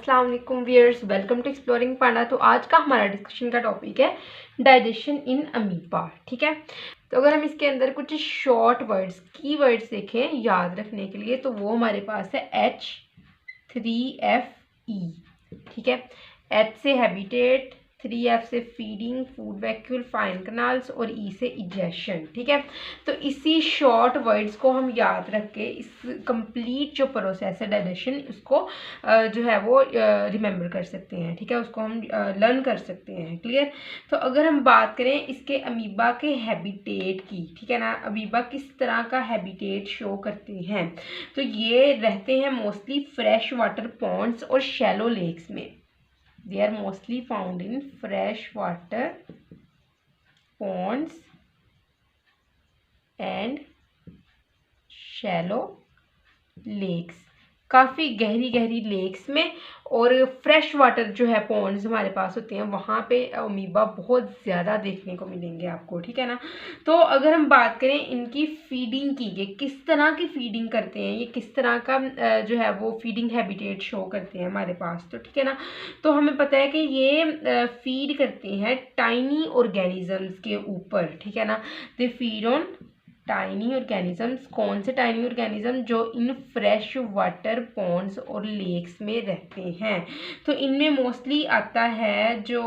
अस्सलाम वालेकुम viewers, welcome to exploring पांडा। तो आज का हमारा डिस्कशन का टॉपिक है डाइजेशन इन अमीबा। ठीक है, तो अगर हम इसके अंदर कुछ शॉर्ट वर्ड्स की वर्ड्स देखें याद रखने के लिए, तो वो हमारे पास है H3FE। ठीक है, H से हैबिटेट, 3F से feeding, food vacuole, fine canals और E से इजेशन। ठीक है, तो इसी शॉर्ट वर्ड्स को हम याद रख के इस कंप्लीट जो प्रोसेस है डाइजेशन, उसको जो है वो रिमेंबर कर सकते हैं। ठीक है, उसको हम लर्न कर सकते हैं। क्लियर। तो अगर हम बात करें इसके अमीबा के हैबिटेट की, ठीक है ना, अमीबा किस तरह का हैबिटेट शो करते हैं, तो ये रहते हैं मोस्टली फ्रेश वाटर पॉन्ड्स और शैलो लेक्स में। They are mostly found in fresh water ponds and shallow lakes। काफ़ी गहरी गहरी लेक्स में और फ्रेश वाटर जो है पॉन्ड्स हमारे पास होते हैं, वहाँ पे अमीबा बहुत ज़्यादा देखने को मिलेंगे आपको। ठीक है ना। तो अगर हम बात करें इनकी फीडिंग की, ये किस तरह की फीडिंग करते हैं, ये किस तरह का जो है वो फीडिंग हैबिटेट शो करते हैं हमारे पास, तो ठीक है ना। तो हमें पता है कि ये फीड करते हैं टाइनी ऑर्गेनिजम्स के ऊपर। ठीक है ना, they feed on tiny organisms. कौन से टाइनी ऑर्गेनिज्म? जो इन फ्रेश वाटर पॉन्ड्स और लेक्स में रहते हैं। तो इनमें मोस्टली आता है जो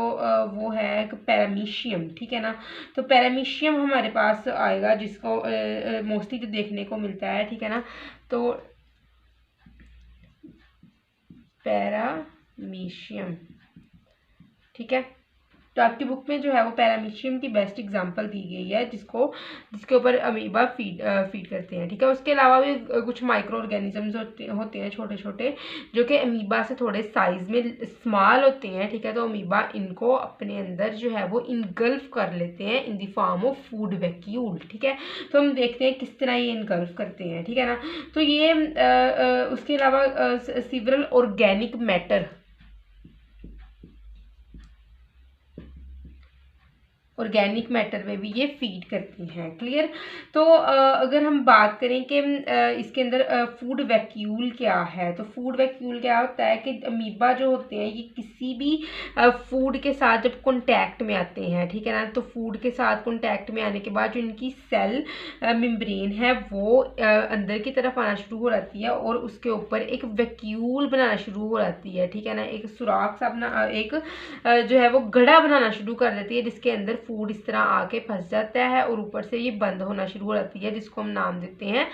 वो है पैरामीशियम। ठीक है ना, तो पैरामीशियम हमारे पास आएगा, जिसको मोस्टली जो देखने को मिलता है। ठीक है ना, तो पैरामीशियम, ठीक है, तो आपकी बुक में जो है वो पैरामीशियम की बेस्ट एग्जांपल दी गई है, जिसके ऊपर अमीबा फीड करते हैं। ठीक है, उसके अलावा भी कुछ माइक्रो ऑर्गेनिजम्स होते हैं छोटे छोटे, जो कि अमीबा से थोड़े साइज में स्मॉल होते हैं। ठीक है, तो अमीबा इनको अपने अंदर जो है वो इनगल्फ कर लेते हैं in the form of food vacuole. ठीक है, तो हम देखते हैं किस तरह ये इनगल्फ करते हैं। ठीक है ना, तो ये उसके अलावा several organic matter, organic matter में भी ये फीड करती हैं। क्लियर। तो अगर हम बात करें कि इसके अंदर फूड वैक्यूल क्या है, तो फूड वैक्यूल क्या होता है कि अमीबा जो होते हैं ये किसी भी फूड के साथ जब कॉन्टैक्ट में आते हैं, ठीक है ना, तो फूड के साथ कॉन्टैक्ट में आने के बाद जो इनकी सेल मेम्ब्रेन है वो अंदर की तरफ आना शुरू हो जाती है और उसके ऊपर एक वैक्यूल बनाना शुरू हो जाती है। ठीक है ना, एक सुराख सा अपना एक जो है वो गड़ा बनाना शुरू कर देती है, जिसके अंदर फूड इस तरह आके फंस जाता है और ऊपर से ये बंद होना शुरू हो जाती है, जिसको हम नाम देते हैं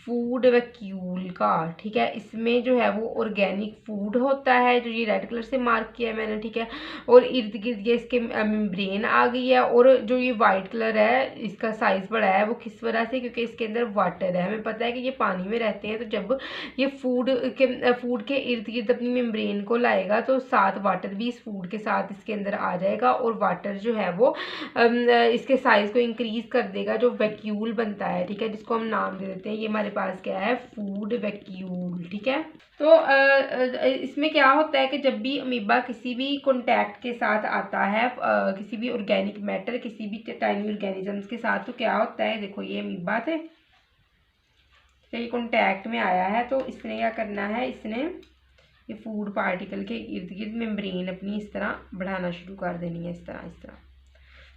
फूड वैक्यूल का। ठीक है, इसमें जो है वो ऑर्गेनिक फूड होता है, जो ये रेड कलर से मार्क किया है मैंने। ठीक है, और इर्द गिर्द ये इसके मेम्ब्रेन आ गई है, और जो ये वाइट कलर है इसका साइज बड़ा है, वो किस वजह से? क्योंकि इसके अंदर वाटर है। हमें पता है कि ये पानी में रहते हैं, तो जब ये फूड के इर्द गिर्द अपनी मेम्ब्रेन को लाएगा तो साथ वाटर भी इस फूड के साथ इसके अंदर आ जाएगा, और वाटर जो है वो इसके साइज को इंक्रीज कर देगा, जो वैक्यूल बनता है। ठीक है, जिसको हम नाम दे देते हैं, ये हमारे पास क्या है? Food vacuole. ठीक है, तो इसमें क्या होता है कि जब भी अमीबा किसी भी कॉन्टैक्ट के साथ आता है, किसी भी ऑर्गेनिक मैटर, किसी भी टाइनी ऑर्गेनिजम्स के साथ, तो क्या होता है? देखो ये अमीबा थे, ये कॉन्टैक्ट में आया है, तो इसने क्या करना है? इसने ये फूड पार्टिकल के इर्द गिर्द मेम्ब्रेन अपनी इस तरह बढ़ाना शुरू कर देनी है, इस तरह।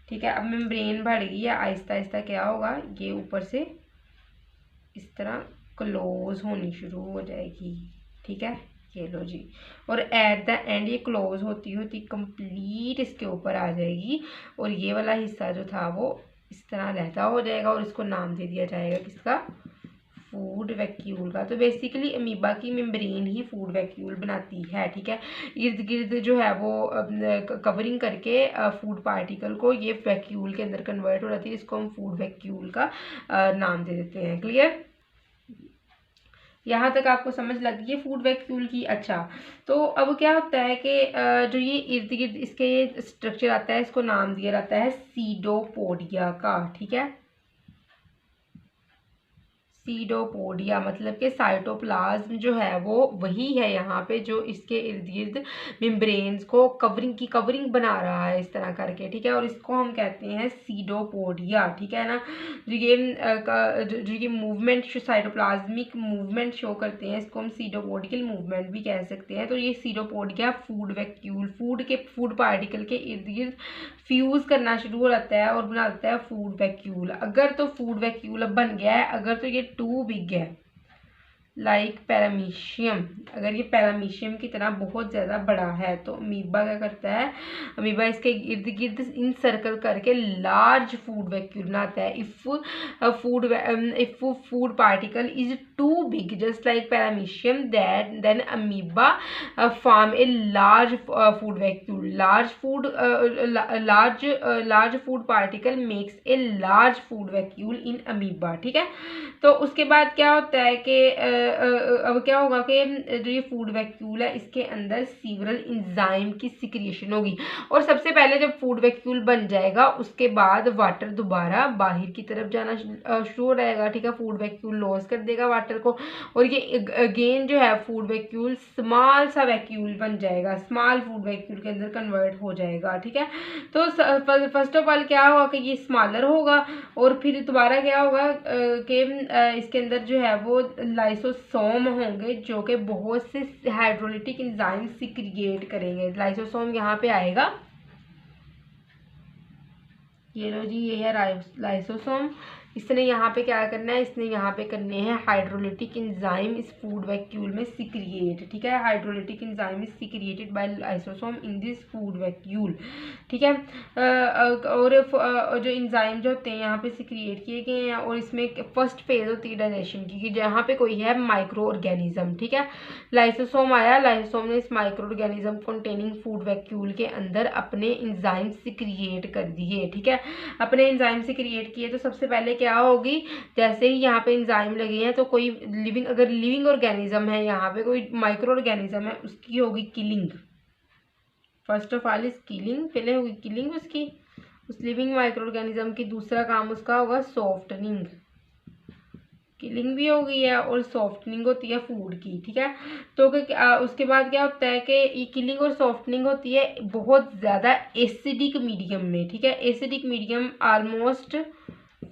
ठीक है, अब मेम्ब्रेन बढ़ गई है, आहिस्ता आहिस्ता क्या होगा? ये ऊपर से इस तरह क्लोज होनी शुरू हो जाएगी। ठीक है, ये लो जी, और एट द एंड ये क्लोज होती होती कंप्लीट इसके ऊपर आ जाएगी, और ये वाला हिस्सा जो था वो इस तरह लहदा हो जाएगा, और इसको नाम दे दिया जाएगा किसका? फूड वैक्यूल का। तो बेसिकली अमीबा की मेम्ब्रेन ही फूड वैक्यूल बनाती है। ठीक है, इर्द गिर्द जो है वो कवरिंग करके फूड पार्टिकल को ये वैक्यूल के अंदर कन्वर्ट हो जाती है, इसको हम फूड वैक्यूल का नाम दे देते हैं। क्लियर, यहाँ तक आपको समझ लग गई है फूड वैक्यूल की। अच्छा, तो अब क्या होता है कि जो ये इर्द गिर्द इसके ये स्ट्रक्चर आता है, इसको नाम दिया जाता है सीडोपोडिया का। ठीक है, सीडोपोडिया, मतलब कि साइटोप्लाज्म जो है वो वही है यहाँ पे जो इसके इर्द गिर्द मेम्ब्रेन्स को कवरिंग बना रहा है इस तरह करके, ठीक है। और इसको हम कहते हैं सीडोपोडिया, ठीक है ना। जो ये मूवमेंट साइटोप्लाज्मिक मूवमेंट शो करते हैं इसको हम सीडोपोडियल मूवमेंट भी कह सकते हैं। तो ये pseudopodia food vacuole, food particle के इर्द गिर्द फ्यूज करना शुरू हो जाता है और बना देता है फूड वैक्यूल। अगर तो फूड वैक्यूल अब बन गया है, अगर तो ये टू बिग है लाइक पैरामीशियम, अगर ये पैरामीशियम की तरह बहुत ज़्यादा बड़ा है तो अमीबा क्या करता है, अमीबा इसके इर्द गिर्द इन सर्कल करके लार्ज फूड वैक्यूल बनाता है। If food particle is too big just like paramecium then amoeba form a large food vacuole. Large food particle makes a large food vacuole in amoeba, ठीक है। तो उसके बाद क्या होता है कि अब क्या होगा कि जो ये फूड वैक्यूल है इसके अंदर सीवरल इंजाइम की सिक्रिएशन होगी। और सबसे पहले जब फूड वैक्यूल बन जाएगा उसके बाद वाटर दोबारा बाहर की तरफ जाना शुरू हो जाएगा, ठीक है। फूड वैक्यूल लॉस कर देगा वाटर को और ये अगेन जो है फूड वैक्यूल स्मॉल सा वैक्यूल बन जाएगा, स्मॉल फूड वैक्यूल के अंदर कन्वर्ट हो जाएगा, ठीक है। तो फर्स्ट ऑफ ऑल क्या होगा कि ये स्मॉलर होगा और फिर दोबारा क्या होगा कि इसके अंदर जो है वो लाइसोसोम होंगे जो कि बहुत से हाइड्रोलिटिक एंजाइम सिक्रिएट करेंगे। लाइसोसोम यहाँ पे आएगा, ये लो जी, ये है लाइसोसोम। इसने यहाँ पे क्या करना है, इसने यहाँ पे करने हैं हाइड्रोलिटिक एंजाइम इस फूड वैक्यूल में सिक्रिएट, ठीक है। Hydrolytic enzyme is secreted by lysosome in this food vacuole, ठीक है। और जो एंजाइम जो होते हैं यहाँ पे सिक्रिएट किए गए हैं और इसमें फर्स्ट फेज होती है डाइजेशन की, कि जहाँ पे कोई है माइक्रो ऑर्गेनिज्म, ठीक है। लाइसोसोम आया, लाइसोसोम ने इस micro organism containing food vacuole के अंदर अपने एंजाइम सिक्रिएट कर दिए, ठीक है। अपने एंजाइम सिक्रिएट किए तो सबसे पहले क्या होगी, जैसे ही यहाँ पे एंजाइम लगे हैं तो कोई अगर लिविंग ऑर्गेनिज्म है, यहाँ पे कोई माइक्रो ऑर्गेनिज्म है, उसकी होगी killing. First of all is killing, पहले होगी किलिंग उसकी, उस लिविंग माइक्रो ऑर्गेनिज्म की। दूसरा काम उसका होगा सॉफ्टनिंग, किलिंग भी हो गई है और सॉफ्टनिंग होती है फूड की, ठीक है। तो उसके बाद क्या होता है कि ये किलिंग और सॉफ्टनिंग होती है बहुत ज़्यादा एसिडिक मीडियम में, ठीक है। एसिडिक मीडियम ऑलमोस्ट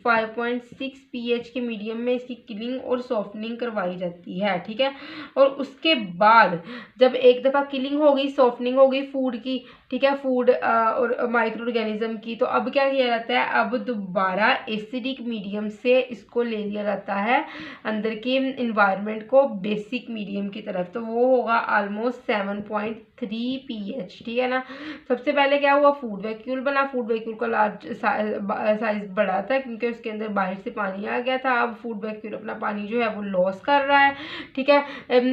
5.6 pH के मीडियम में इसकी किलिंग और सॉफ्टनिंग करवाई जाती है, ठीक है। और उसके बाद जब एक दफ़ा किलिंग हो गई, सॉफ्टनिंग हो गई फूड की, ठीक है, फूड और माइक्रो ऑर्गेनिज्म की, तो अब क्या किया जाता है, अब दोबारा एसिडिक मीडियम से इसको ले लिया जाता है अंदर के इन्वायरमेंट को बेसिक मीडियम की तरफ। तो वो होगा ऑलमोस्ट 7.3 pH, ठीक है ना। सबसे पहले क्या हुआ, फूड वैक्यूल बना, फूड वैक्यूल का लार्ज साइज बड़ा था क्योंकि उसके अंदर बाहर से पानी आ गया था। अब फूड वैक्यूल अपना पानी जो है वो लॉस कर रहा है, ठीक है,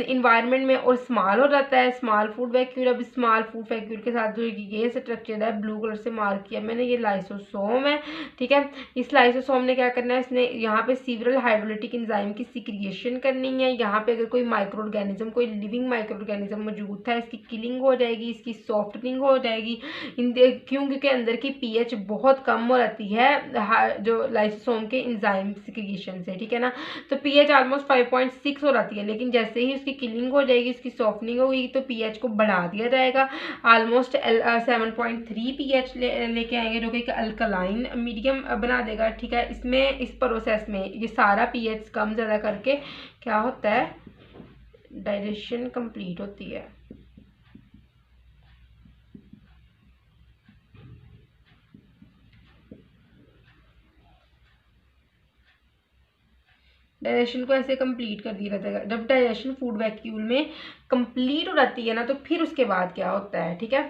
इन्वायरमेंट में, और स्मॉल हो जाता है स्मॉल फूड वैक्यूल। अब स्मॉल फूड वैक्यूल के साथ जो ये स्ट्रक्चर है ब्लू कलर से मार्क किया मैंने, ये लाइसोसोम है, ठीक है। इस लाइसोसोम ने क्या करना है, इसने यहाँ पे सीवरल हाइड्रोलिटिक एंजाइम की सिक्रिएशन करनी है। यहाँ पे अगर कोई माइक्रो ऑर्गेनिज्म, कोई लिविंग माइक्रो ऑर्गेनिज्म मौजूद था, इसकी किलिंग हो जाएगी, इसकी सॉफ्टनिंग हो जाएगी। क्योंकि अंदर की pH बहुत कम हो जाती है जो लाइसोसोम के एंजाइम सिक्रिएशन से, ठीक है ना। तो pH ऑलमोस्ट 5.6 हो जाती है, लेकिन जैसे ही उसकी किलिंग हो जाएगी, उसकी सॉफ्टनिंग होगी, तो pH को बढ़ा दिया जाएगा, ऑलमोस्ट 7.3 pH लेके आएंगे, जो कि एक अल्कलाइन मीडियम बना देगा, ठीक है। इसमें इस प्रोसेस में ये सारा pH कम ज़्यादा करके क्या होता है, डाइजेशन कंप्लीट होती है। डाइजेशन को ऐसे कंप्लीट कर दिया जाता है। जब डाइजेशन फूड वैक्यूल में कंप्लीट हो जाती है ना, तो फिर उसके बाद क्या होता है, ठीक है,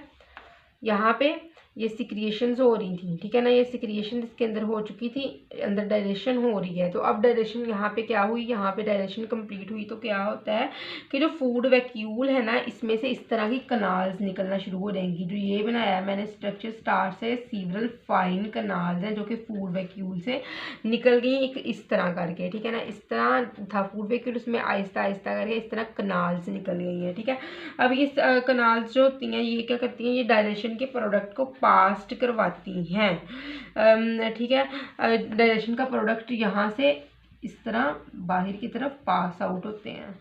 यहाँ पे ये सिक्रिएशंस हो रही थी, ठीक है ना, ये सिक्रिएशन इसके अंदर हो चुकी थी, अंदर डाइजेशन हो रही है। तो अब डाइजेशन यहाँ पे क्या हुई, यहाँ पे डाइजेशन कंप्लीट हुई, तो क्या होता है कि जो फूड वैक्यूल है ना, इसमें से इस तरह की कनाल्स निकलना शुरू हो जाएंगी। जो ये बनाया है मैंने स्ट्रक्चर स्टार से, सीवरल फाइन कनाल्स हैं जो कि फूड वैक्यूल से निकल गई एक इस तरह करके, ठीक है ना। इस तरह था फूड वैक्यूल, उसमें आहिस्ता आहिस्ता करके इस तरह कनाल्स निकल गई हैं, ठीक है। अब ये कनाल्स जो होती हैं ये क्या करती हैं, ये डाइजेशन के प्रोडक्ट को पास्ट करवाती हैं, ठीक है। डाइजेशन का प्रोडक्ट यहाँ से इस तरह बाहर की तरफ पास आउट होते हैं,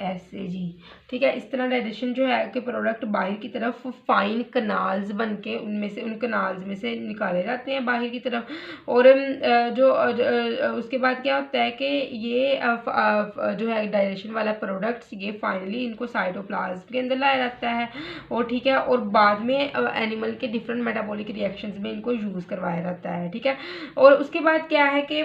ऐसे जी। ठीक है, इस तरह डाइजेशन जो है कि प्रोडक्ट बाहर की तरफ फाइन कनाल्स बन के उनमें से, उन कनाल्स में से निकाले जाते हैं बाहर की तरफ। और उसके बाद क्या होता है कि ये जो है डाइजेशन वाला प्रोडक्ट्स ये फाइनली इनको साइटोप्लाज्म के अंदर लाया जाता है। और ठीक है, और बाद में एनिमल के डिफरेंट मेटाबॉलिक रिएक्शंस में इनको यूज़ करवाया जाता है। ठीक है, और उसके बाद क्या है कि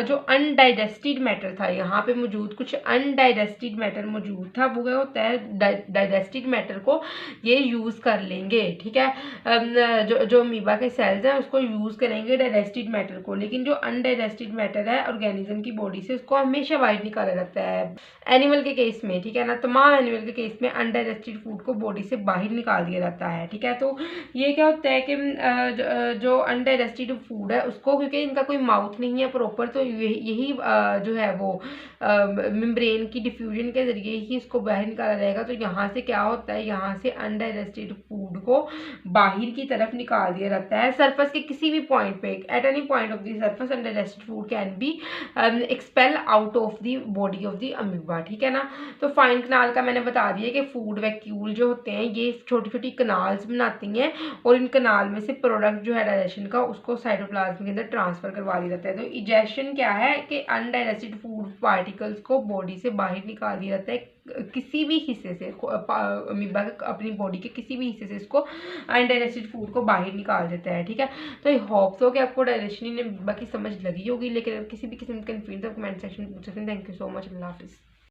जो अनडाइजेस्टेड मैटर था, यहाँ पे मौजूद कुछ अनडाइजेस्टेड मैटर मौजूद था, वो क्या होता है डाइजेस्टेड मैटर को ये यूज़ कर लेंगे। ठीक है, जो अमीबा के सेल्स हैं उसको यूज़ करेंगे डाइजेस्टेड मैटर को, लेकिन जो अनडाइजेस्टेड मैटर है ऑर्गेनिज्म की बॉडी से उसको हमेशा बाहर निकाला जाता है एनिमल के केस में। ठीक है ना, तमाम एनिमल के केस में अनडाइजेस्टेड फूड को बॉडी से बाहर निकाल दिया जाता है। ठीक है, तो ये क्या होता है कि जो अनडाइजेस्टेड फूड है उसको, क्योंकि इनका कोई माउथ नहीं है प्रॉपर, तो यही जो है वो मेम्ब्रेन की डिफ्यूजन के जरिए ही इसको बाहर निकाला जाएगा। तो यहाँ से क्या होता है, यहाँ से अनडाइजेस्टेड फूड को बाहर की तरफ निकाल दिया जाता है सरफेस के किसी भी पॉइंट पे। At any point of the surface undigested food can be expel out of the body of the amoeba. ठीक है ना, तो फाइन कनाल का मैंने बता दिया कि फूड वैक्यूल जो होते हैं ये छोटी छोटी कनाल्स बनाती हैं, और इन कनाल में से प्रोडक्ट जो है डाइजेशन का उसको साइटोप्लाज्म के अंदर ट्रांसफर करवा दिया जाता है। तो इजेक्शन क्या है कि अनडाइजेस्टेड फूड पार्टिकल्स को बॉडी से बाहर निकाल दिया जाता है, किसी भी हिस्से से अमीबा अपनी बॉडी के किसी भी हिस्से से इसको अनडाइजेस्टेड फूड को बाहर निकाल देता है। ठीक है, तो आई होप सो कि आपको डाइजेशन अमीबा की समझ लगी होगी, लेकिन किसी भी किस्म के कन्फ्यूजन कमेंट सेक्शन में पूछ सकते हैं। थैंक यू सो मच, अल्लाह हाफिज़।